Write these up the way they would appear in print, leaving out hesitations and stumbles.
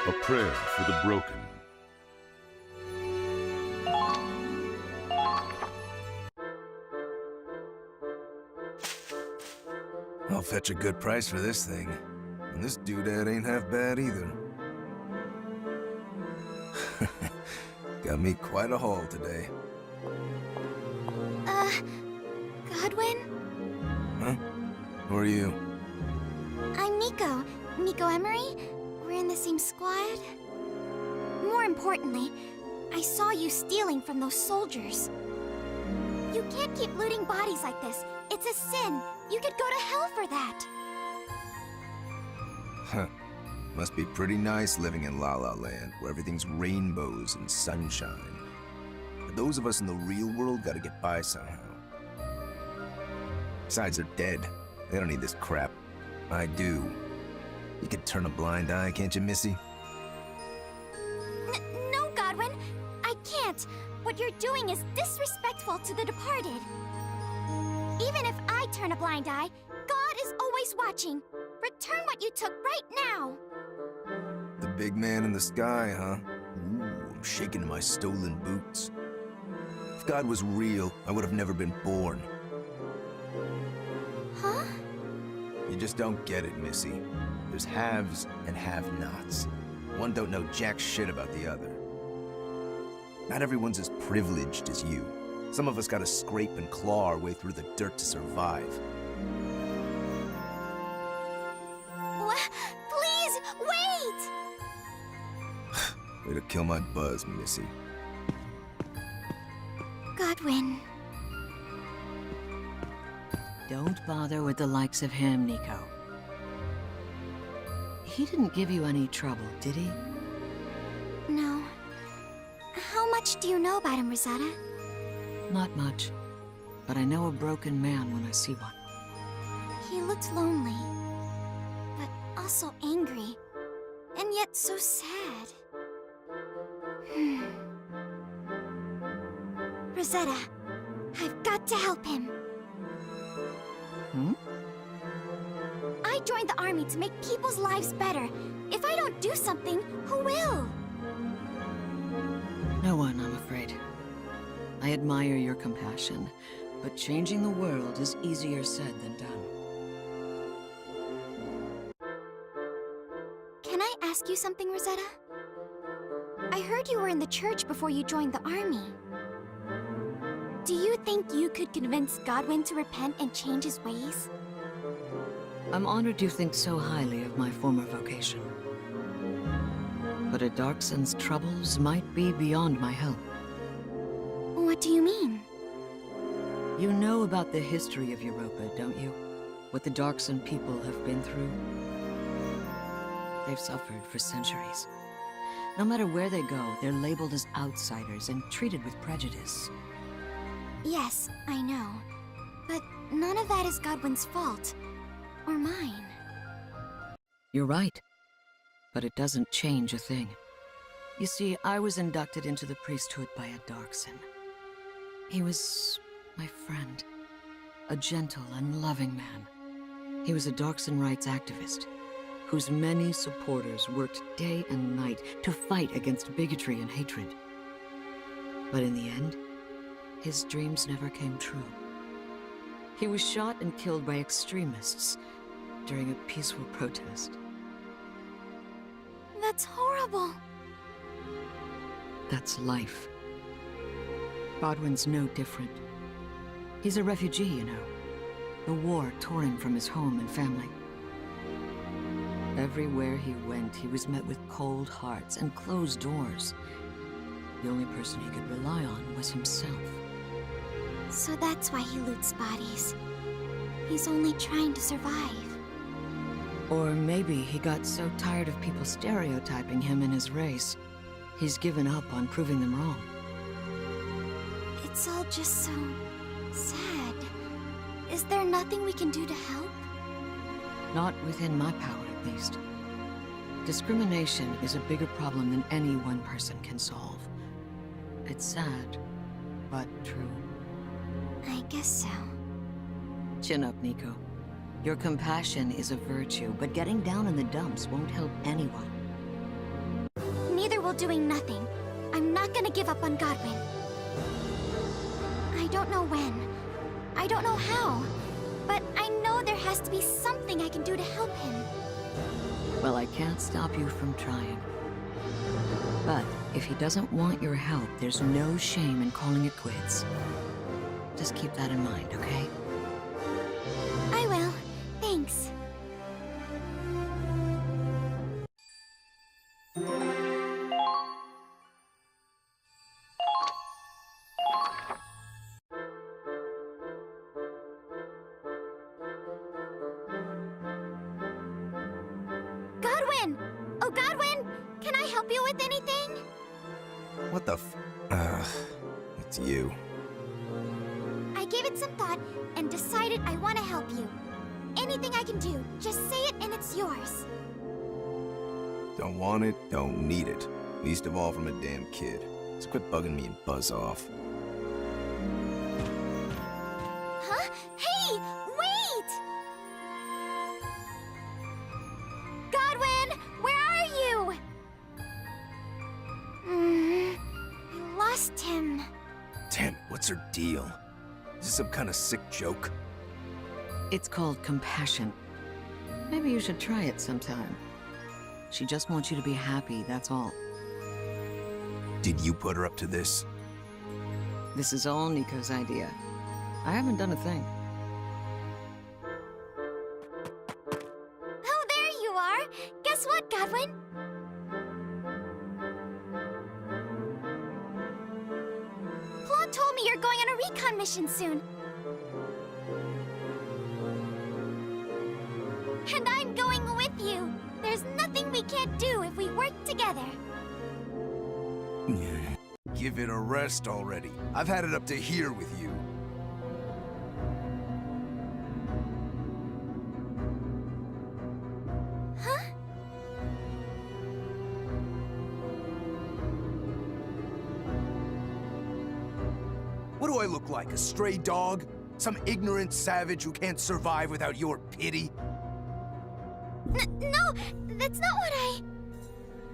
A prayer for the broken. I'll fetch a good price for this thing. And this doodad ain't half bad either. Got me quite a haul today. Godwin? Huh? Who are you? I'm Nico. Nico Emery? We're in the same squad? More importantly, I saw you stealing from those soldiers. You can't keep looting bodies like this. It's a sin. You could go to hell for that. Huh. Must be pretty nice living in La La Land, where everything's rainbows and sunshine. But those of us in the real world gotta get by somehow. Besides, they're dead. They don't need this crap. I do. You could turn a blind eye, can't you, Missy? No, Godwin. I can't. What you're doing is disrespectful to the departed. Even if I turn a blind eye, God is always watching. Return what you took right now. The big man in the sky, huh? Ooh, I'm shaking in my stolen boots. If God was real, I would have never been born. Huh? You just don't get it, Missy. There's haves and have-nots. One don't know jack shit about the other. Not everyone's as privileged as you. Some of us gotta scrape and claw our way through the dirt to survive. Please, wait! Way to kill my buzz, Missy. Godwin. Don't bother with the likes of him, Nico. He didn't give you any trouble, did he? No. How much do you know about him, Rosetta? Not much. But I know a broken man when I see one. He looked lonely, but also angry, and yet so sad. Rosetta, I've got to help him. Hmm? I joined the army to make people's lives better. If I don't do something, who will? No one, I'm afraid. I admire your compassion, but changing the world is easier said than done. Can I ask you something, Rosetta? I heard you were in the church before you joined the army. Do you think you could convince Godwin to repent and change his ways? I'm honored you think so highly of my former vocation. But a Darkson's troubles might be beyond my help. What do you mean? You know about the history of Europa, don't you? What the Darkson people have been through? They've suffered for centuries. No matter where they go, they're labeled as outsiders and treated with prejudice. Yes, I know. But none of that is Godwin's fault. Or mine. You're right. But it doesn't change a thing. You see, I was inducted into the priesthood by a Darkson. He was my friend. A gentle and loving man. He was a Darkson rights activist, whose many supporters worked day and night to fight against bigotry and hatred. But in the end, his dreams never came true. He was shot and killed by extremists during a peaceful protest. That's horrible. That's life. Godwin's no different. He's a refugee, you know. The war tore him from his home and family. Everywhere he went, he was met with cold hearts and closed doors. The only person he could rely on was himself. So that's why he loots bodies. He's only trying to survive. Or maybe he got so tired of people stereotyping him and his race, he's given up on proving them wrong. It's all just so sad. Is there nothing we can do to help? Not within my power, at least. Discrimination is a bigger problem than any one person can solve. It's sad, but true. I guess so. Chin up, Nico. Your compassion is a virtue, but getting down in the dumps won't help anyone. doing nothing. I'm not gonna give up on Godwin. I don't know when. I don't know how. But I know there has to be something I can do to help him. Well, I can't stop you from trying. But if he doesn't want your help, there's no shame in calling it quits. Just keep that in mind, okay? I will. Thanks. Godwin! Oh, Godwin! Can I help you with anything? What the it's you. I gave it some thought and decided I want to help you. Anything I can do, just say it and it's yours. Don't want it, don't need it. Least of all from a damn kid. So quit bugging me and buzz off. Huh? Hey! Wait! Godwin! Where are you? I lost him. Damn, what's her deal? Is this some kind of sick joke? It's called compassion. Maybe you should try it sometime. She just wants you to be happy, that's all. Did you put her up to this? This is all Nico's idea. I haven't done a thing. Oh, there you are! Guess what, Godwin? Claude told me you're going on a recon mission soon. And I'm going with you. There's nothing we can't do if we work together. Give it a rest already. I've had it up to here with you. Huh? What do I look like, a stray dog? Some ignorant savage who can't survive without your pity? No, that's not what I...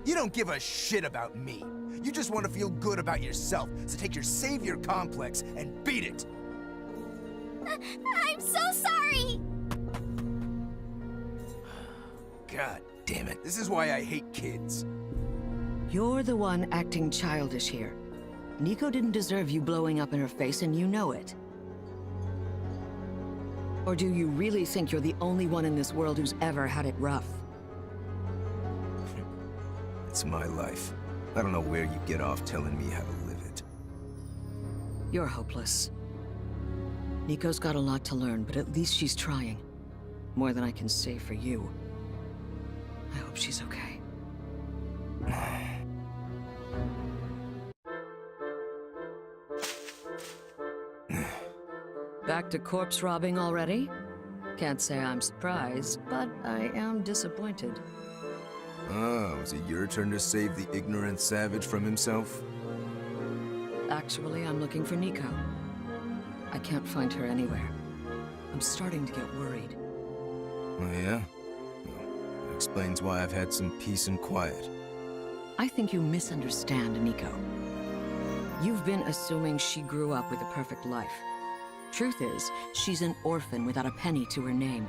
You don't give a shit about me. You just want to feel good about yourself, so take your savior complex and beat it. I'm so sorry! God damn it. This is why I hate kids. You're the one acting childish here. Nico didn't deserve you blowing up in her face, and you know it. Or do you really think you're the only one in this world who's ever had it rough? It's my life. I don't know where you get off telling me how to live it. You're hopeless. Nico's got a lot to learn, but at least she's trying. More than I can say for you. I hope she's okay. Back to corpse robbing already? Can't say I'm surprised, but I am disappointed. Oh, is it your turn to save the ignorant savage from himself? Actually, I'm looking for Nico. I can't find her anywhere. I'm starting to get worried. Oh, yeah? Well, that explains why I've had some peace and quiet. I think you misunderstand Nico. You've been assuming she grew up with a perfect life. Truth is, she's an orphan without a penny to her name.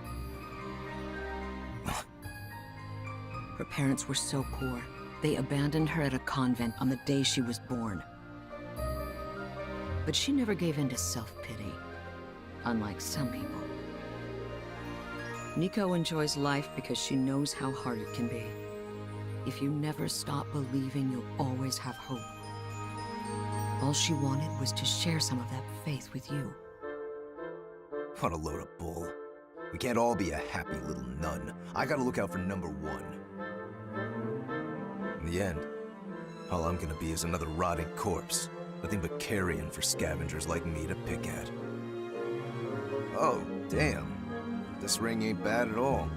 Her parents were so poor, they abandoned her at a convent on the day she was born. But she never gave in to self-pity, unlike some people. Nico enjoys life because she knows how hard it can be. If you never stop believing, you'll always have hope. All she wanted was to share some of that faith with you. What a load of bull. We can't all be a happy little nun. I gotta look out for number one. In the end, all I'm gonna be is another rotting corpse. Nothing but carrion for scavengers like me to pick at. Oh, damn. This ring ain't bad at all.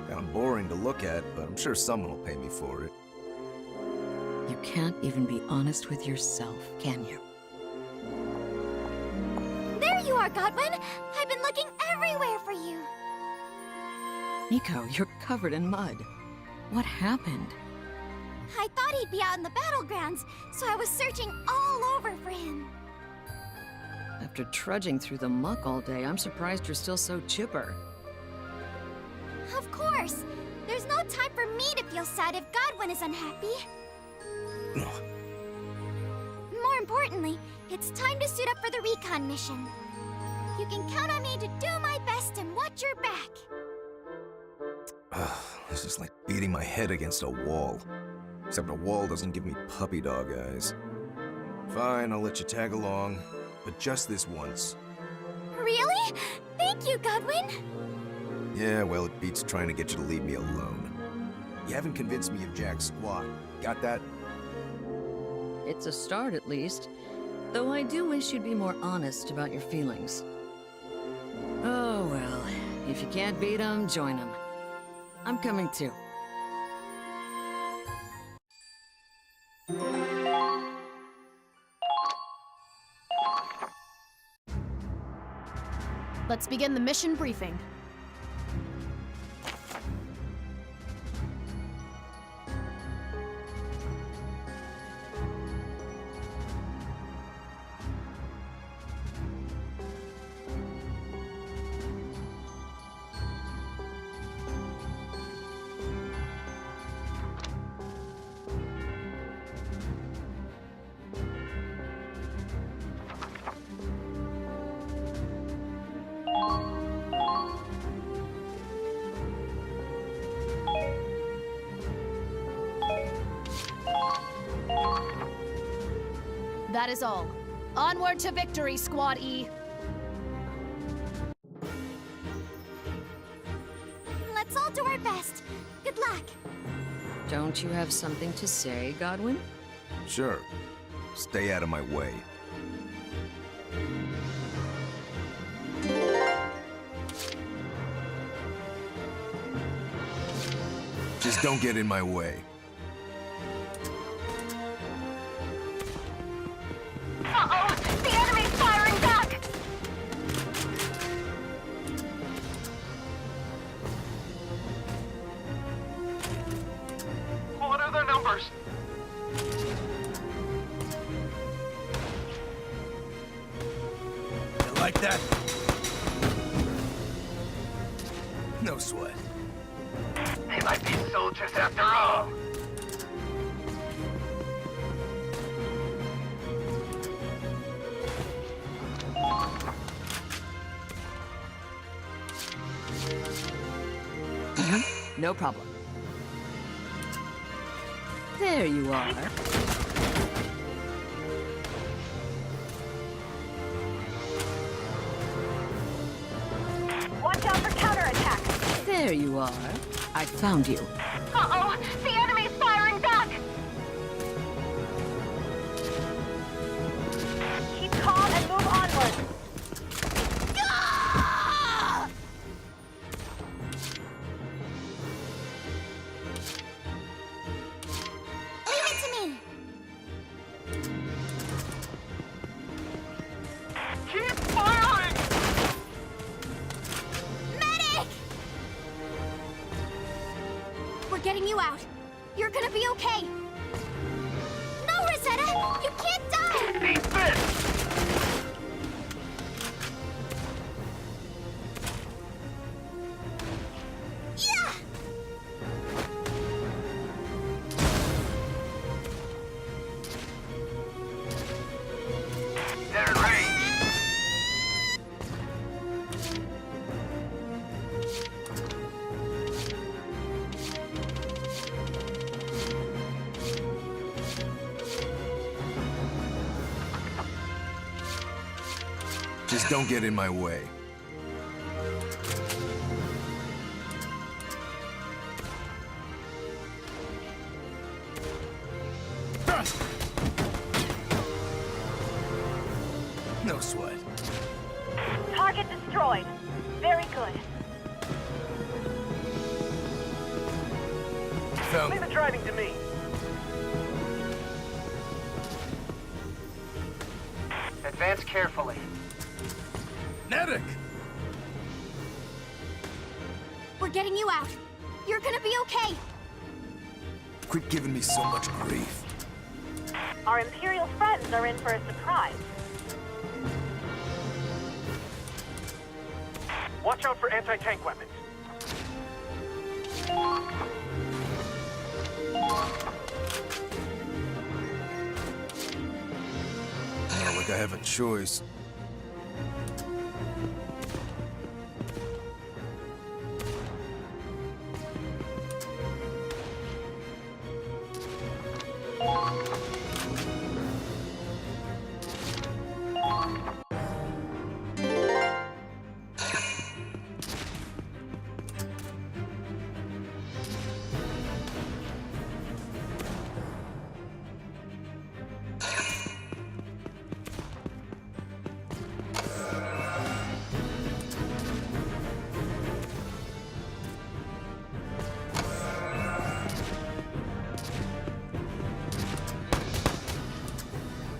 Kinda boring to look at, but I'm sure someone will pay me for it. You can't even be honest with yourself, can you? There you are, Godwin! I've been looking everywhere for you! Nico, you're covered in mud. What happened? I thought he'd be out in the battlegrounds, so I was searching all over for him. After trudging through the muck all day, I'm surprised you're still so chipper. Of course! There's no time for me to feel sad if Godwin is unhappy. More importantly, it's time to suit up for the recon mission. You can count on me to do my best and watch your back. This is like beating my head against a wall. Except a wall doesn't give me puppy dog eyes. Fine, I'll let you tag along. But just this once. Really? Thank you, Godwin! Yeah, well, it beats trying to get you to leave me alone. You haven't convinced me of Jack's squad. Got that? It's a start, at least. Though I do wish you'd be more honest about your feelings. Oh, well. If you can't beat 'em, join 'em. I'm coming too. Let's begin the mission briefing. That is all. Onward to victory, Squad E! Let's all do our best. Good luck. Don't you have something to say, Godwin? Sure. Stay out of my way. Just don't get in my way. Uh-oh! The enemy's firing back! What are their numbers? You like that? No sweat. They might be soldiers after all. No problem. There you are. Watch out for counterattack! There you are. I found you. Uh-oh! The enemy's firing back! Keep calm and move onward. Ah! Leave it to me! Keep firing! Medic! We're getting you out. You're gonna be okay. No, Rosetta! You can't die! Eat this! Yeah! They're in range. Just don't get in my way. No sweat. Target destroyed. Very good. Found Leave the driving to me. Advance carefully. Medic! We're getting you out. You're gonna be okay. Quit giving me so much grief. Our Imperial friends are in for a surprise. Watch out for anti-tank weapons. Not like I have a choice.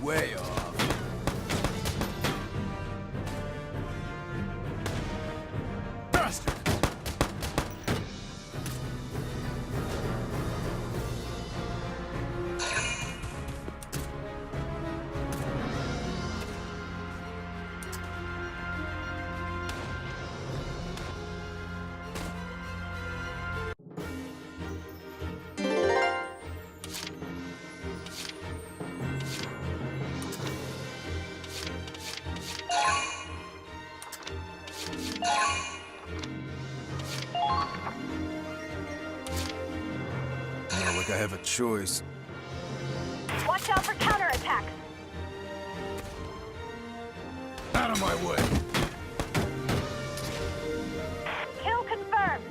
Way off. Bastard! Not like I have a choice. Watch out for counterattacks. Out of my way! Kill confirmed.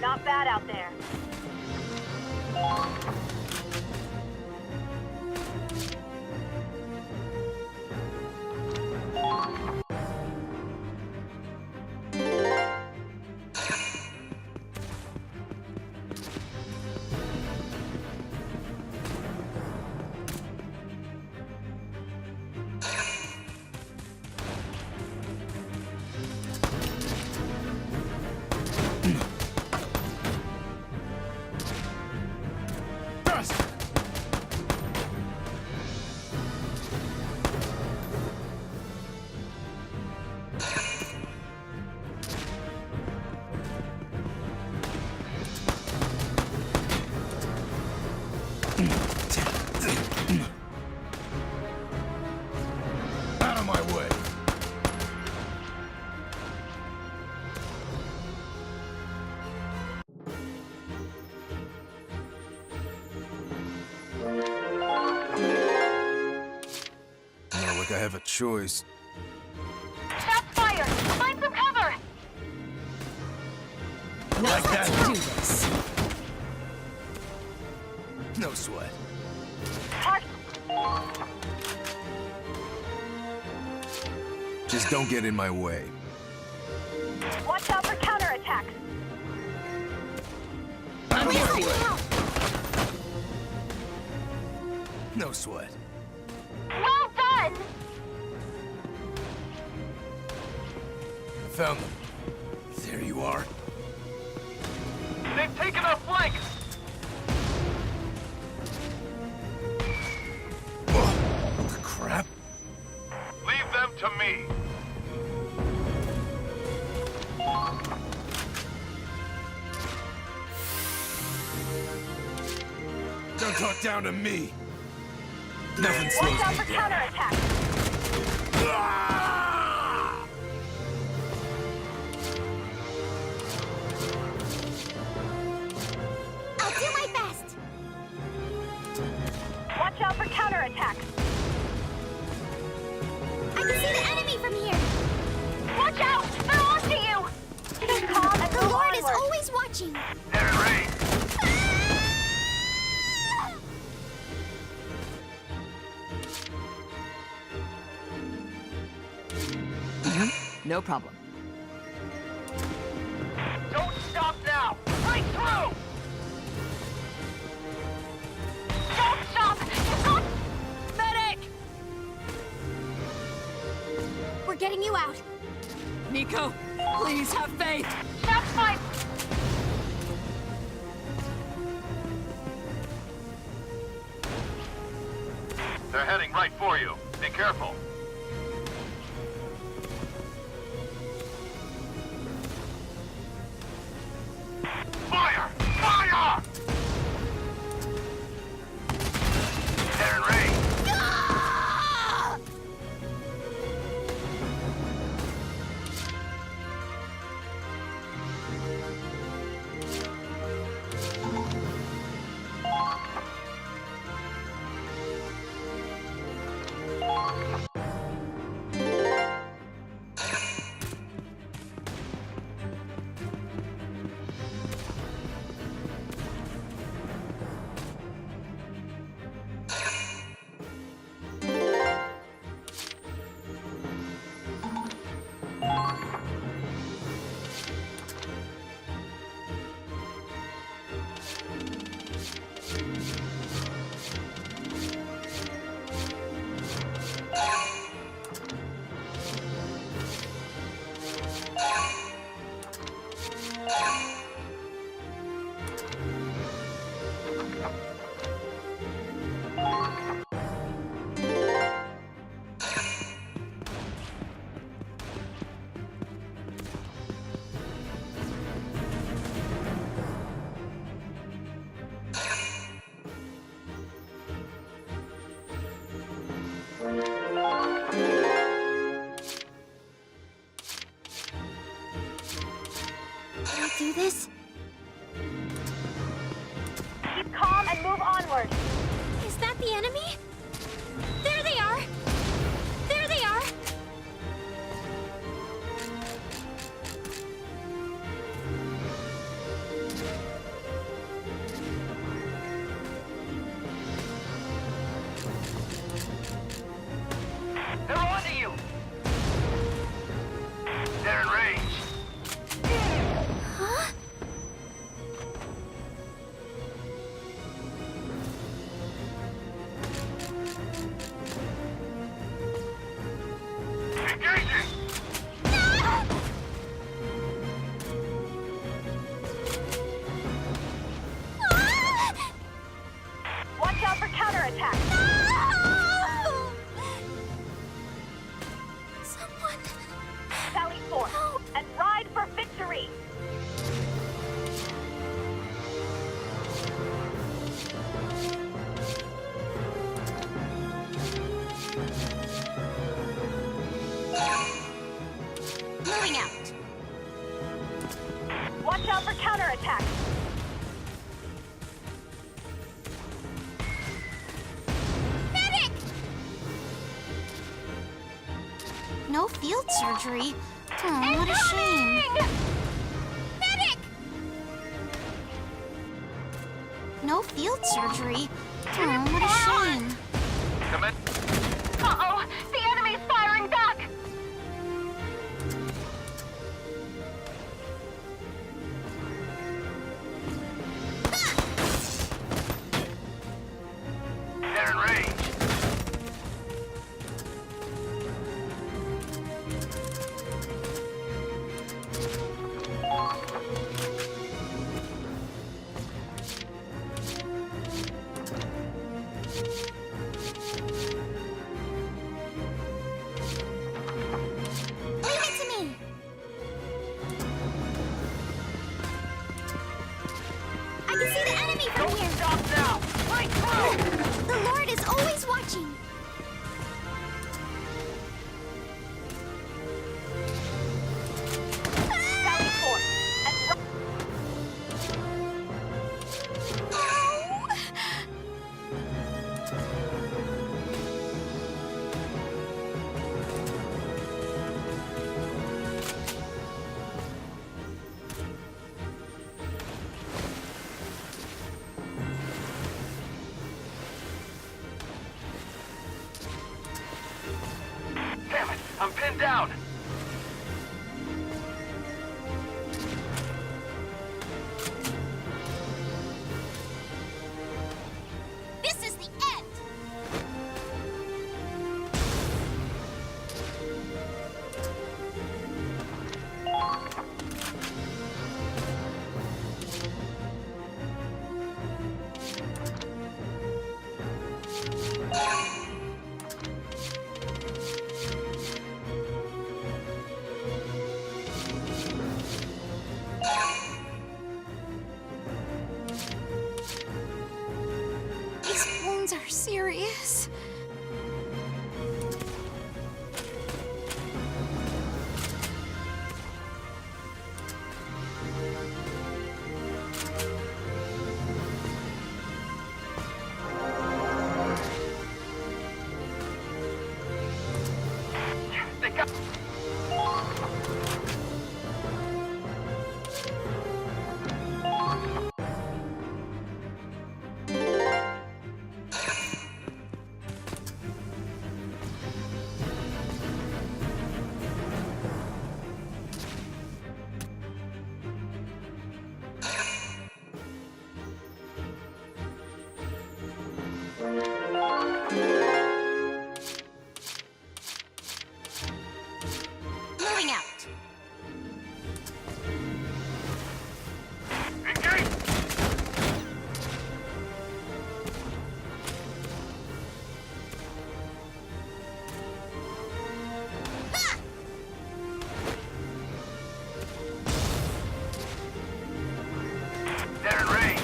Not bad out there. Bastard! Out of my way! Not like I have a choice. Shots fired! Find some cover! Like that? Do this. No sweat. Target. Just don't get in my way. Watch out for counterattacks. Out of my Right way! now. No sweat. Well done! Found them. There you are. They've taken our flank! What the crap? Leave them to me. Don't talk down to me. Nothing slows Watch out me for down. counterattacks. Ah! I'll do my best. Watch out for counterattacks. I can see the enemy from here. Watch out! They're onto you! Stay calm and The move Lord is onward. always watching. They're in range. No problem. Don't stop now! Right through! Don't stop! You've got... Medic! We're getting you out. Nico, please have faith. Shots fired! do this. Keep calm and move onward. Is that the enemy? There they are! There they are! They're onto you! They're in range. Huh? Engaging! No! Ah! Watch out for counterattack. No! Someone... Sally forth Help! and ride for victory. Moving out. Watch out for counterattack. Medic! No field surgery. Oh, what a shame. Medic! No field surgery. Oh, what a shame. Come in. Uh-oh! The enemy's firing back! They're in range. Leave it to me. I can see the enemy from Don't here. stop now! Fight through! The Lord is always watching. Sally forth and No. Damn it! I'm pinned down! This is the end. These wounds are serious. They got... Moving out. Engage! Ha! They're in range.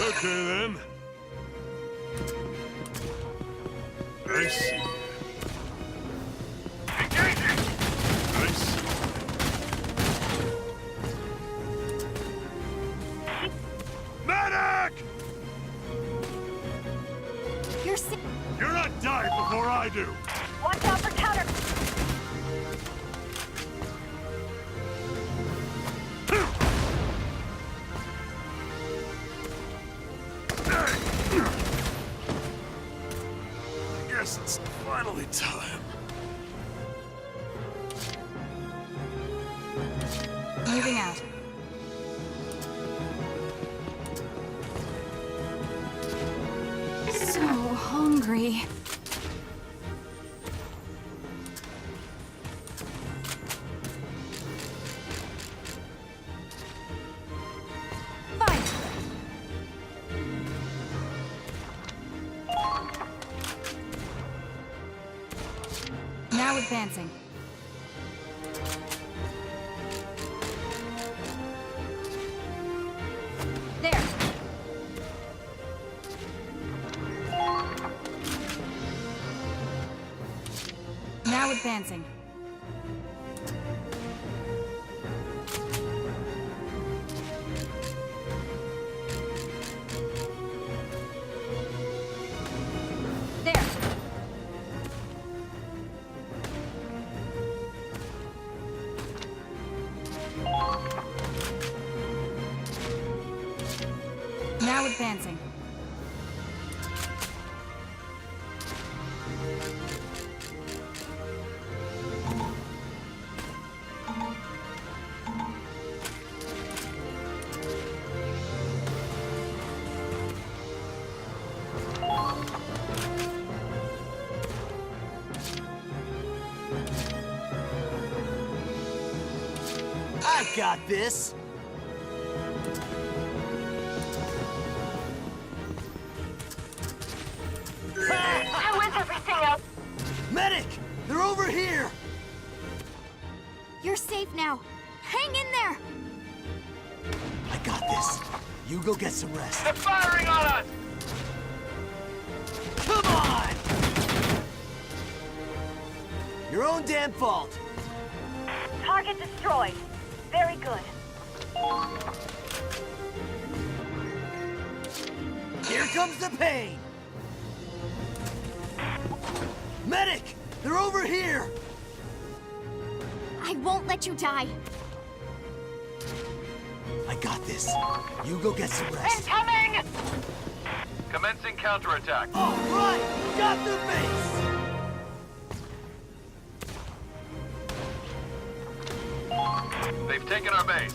Okay then. I I see. Engaging! I see. Medic! You're sick. You're not dying before I do. Watch out for counter. I guess it's finally time. Moving out. So hungry. Fight! Now advancing. There. Now advancing. There. Now advancing. I got this! How is everything else? Medic! They're over here! You're safe now. Hang in there. I got this. You go get some rest. They're firing on us! Come on! Your own damn fault. Target destroyed. Very good. Here comes the pain! Medic! They're over here! I won't let you die. I got this. You go get some rest. Incoming! Commencing counterattack. All right! Got the base! They've taken our base.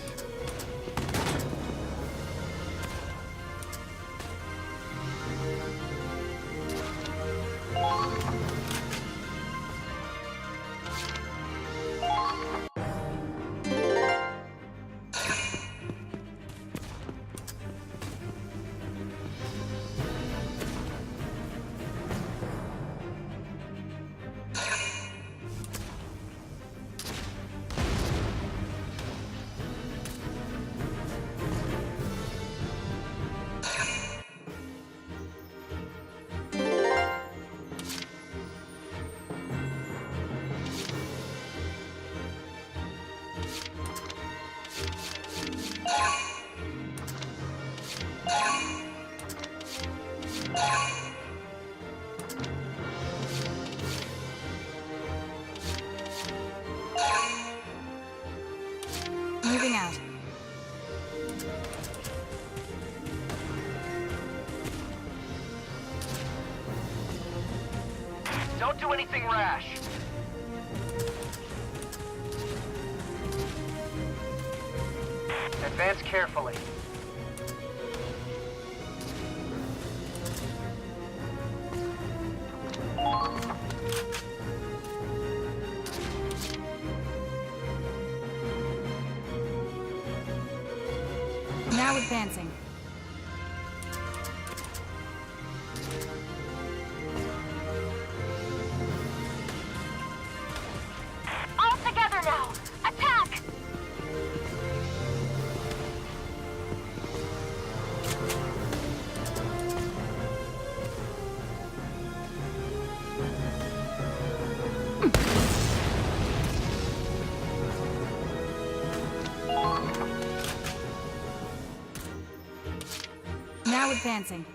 Moving out. Don't do anything rash. Advance carefully. Now advancing. All together now! Attack! Now advancing.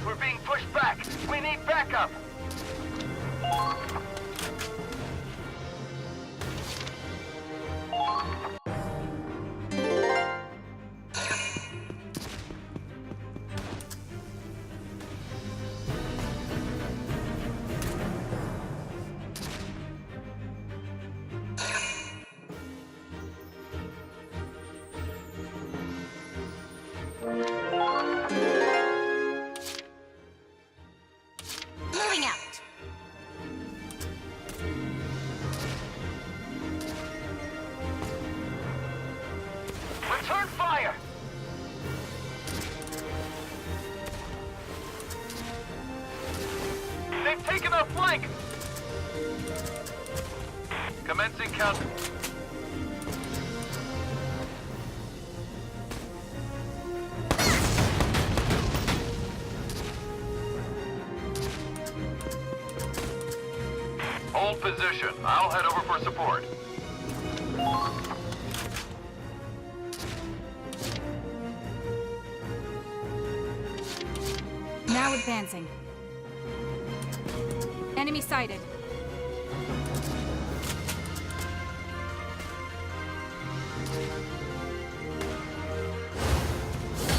We're being pushed back. We need backup. Moving out. Return fire. They've taken our flank. Commencing counter. Hold position. I'll head over for support. Now advancing. Enemy sighted.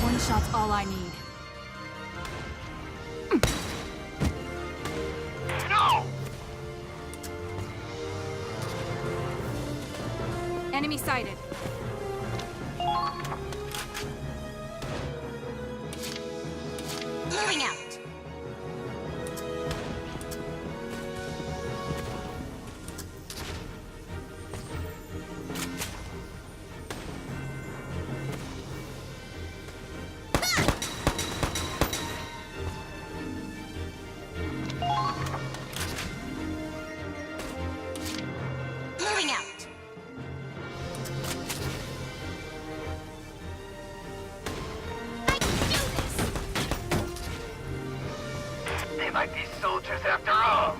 One shot's all I need. No! Enemy sighted. Moving out. Moving out. I can do this. They might be soldiers after all.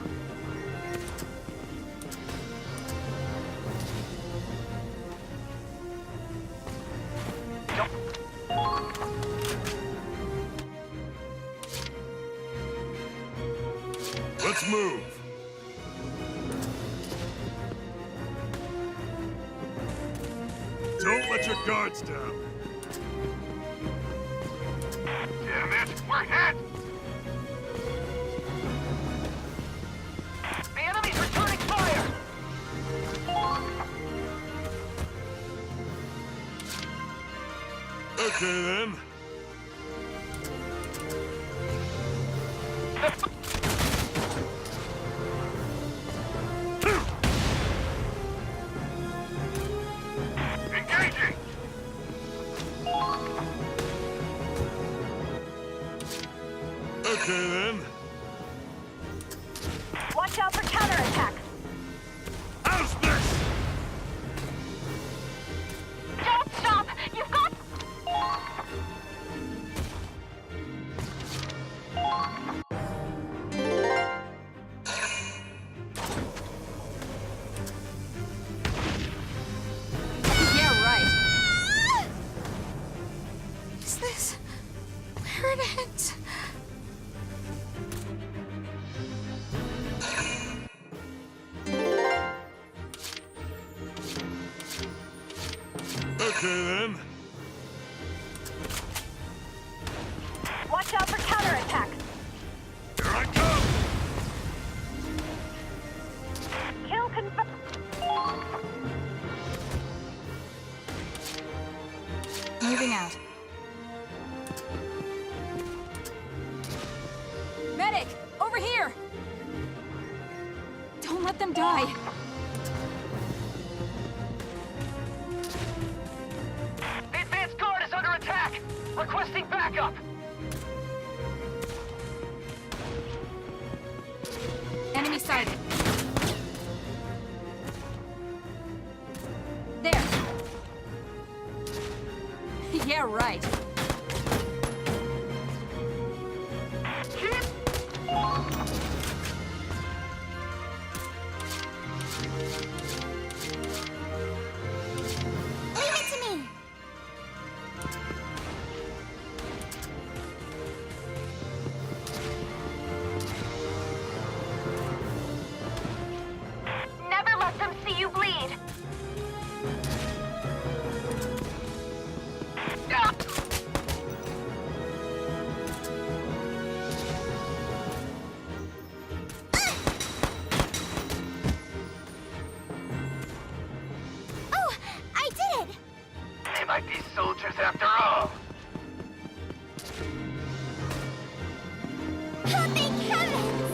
Let's move. Don't let your guards down. Damn it, we're hit! The enemy's returning fire! Okay then. Engaging! Okay then. Watch out for counterattack. How's this? Don't stop! You've got... Yeah, right. Is this where it ends? Okay then. Watch out for counterattack. Here I come. Kill confirmed. Moving out. Medic! Over here! Don't let them die. The advanced guard is under attack! Requesting backup! Enemy sighted. There. Yeah, right. Leave it to me. Never let them see you bleed. Oh, I did it! They might be soldiers after all. Oh, thank heavens!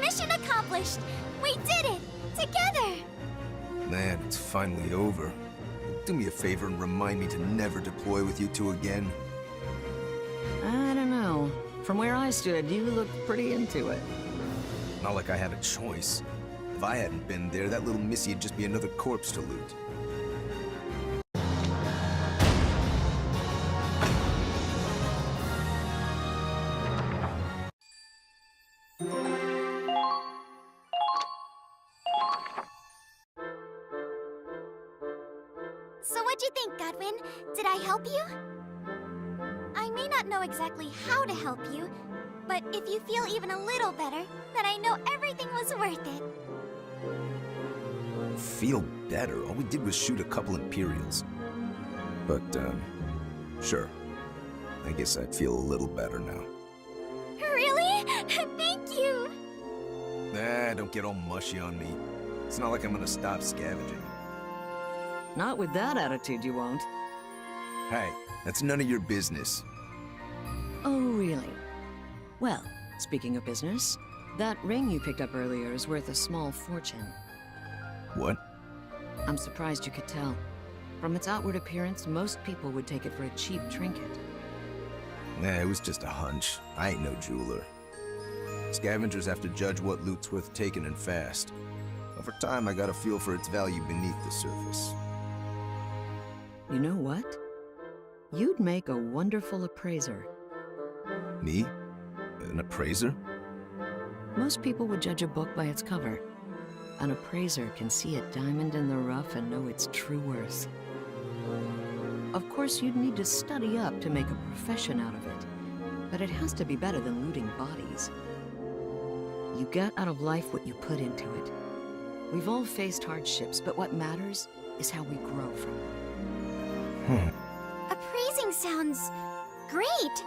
Mission accomplished! We did it! Together! Man, it's finally over. Do me a favor and remind me to never deploy with you two again. I don't know. From where I stood, you looked pretty into it. Not like I had a choice. If I hadn't been there, that little Missy'd just be another corpse to loot. So what'd you think, Godwin? Did I help you? I may not know exactly how to help you, but if you feel even a little better, then I know everything was worth it. Feel better? All we did was shoot a couple Imperials. But, sure. I guess I'd feel a little better now. Really? Thank you! Nah, don't get all mushy on me. It's not like I'm gonna stop scavenging. Not with that attitude, you won't. Hey, that's none of your business. Oh, really? Well, speaking of business, that ring you picked up earlier is worth a small fortune. What? I'm surprised you could tell. From its outward appearance, most people would take it for a cheap trinket. Nah, it was just a hunch. I ain't no jeweler. Scavengers have to judge what loot's worth taking and fast. Over time, I got a feel for its value beneath the surface. You know what? You'd make a wonderful appraiser. Me? An appraiser? Most people would judge a book by its cover. An appraiser can see a diamond in the rough and know its true worth. Of course, you'd need to study up to make a profession out of it, but it has to be better than looting bodies. You get out of life what you put into it. We've all faced hardships, but what matters is how we grow from them. Appraising sounds great!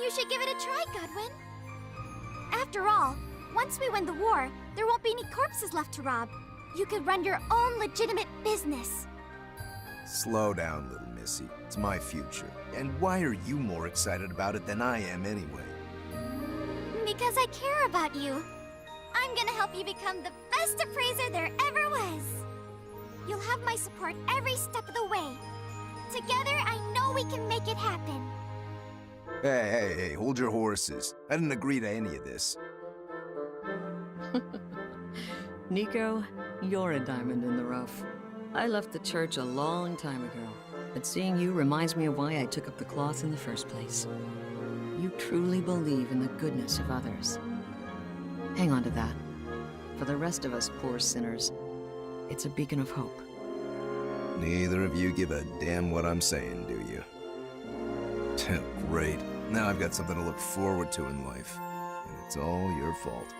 You should give it a try, Godwin. After all, once we win the war, there won't be any corpses left to rob. You could run your own legitimate business. Slow down, little Missy. It's my future. And why are you more excited about it than I am anyway? Because I care about you. I'm gonna help you become the best appraiser there ever was. You'll have my support every step of the way. Together, I know we can make it happen. Hey, hold your horses. I didn't agree to any of this. Nico, you're a diamond in the rough. I left the church a long time ago, but seeing you reminds me of why I took up the cloth in the first place. You truly believe in the goodness of others. Hang on to that. For the rest of us poor sinners, it's a beacon of hope. Neither of you give a damn what I'm saying, do you? Great. Now I've got something to look forward to in life. And it's all your fault.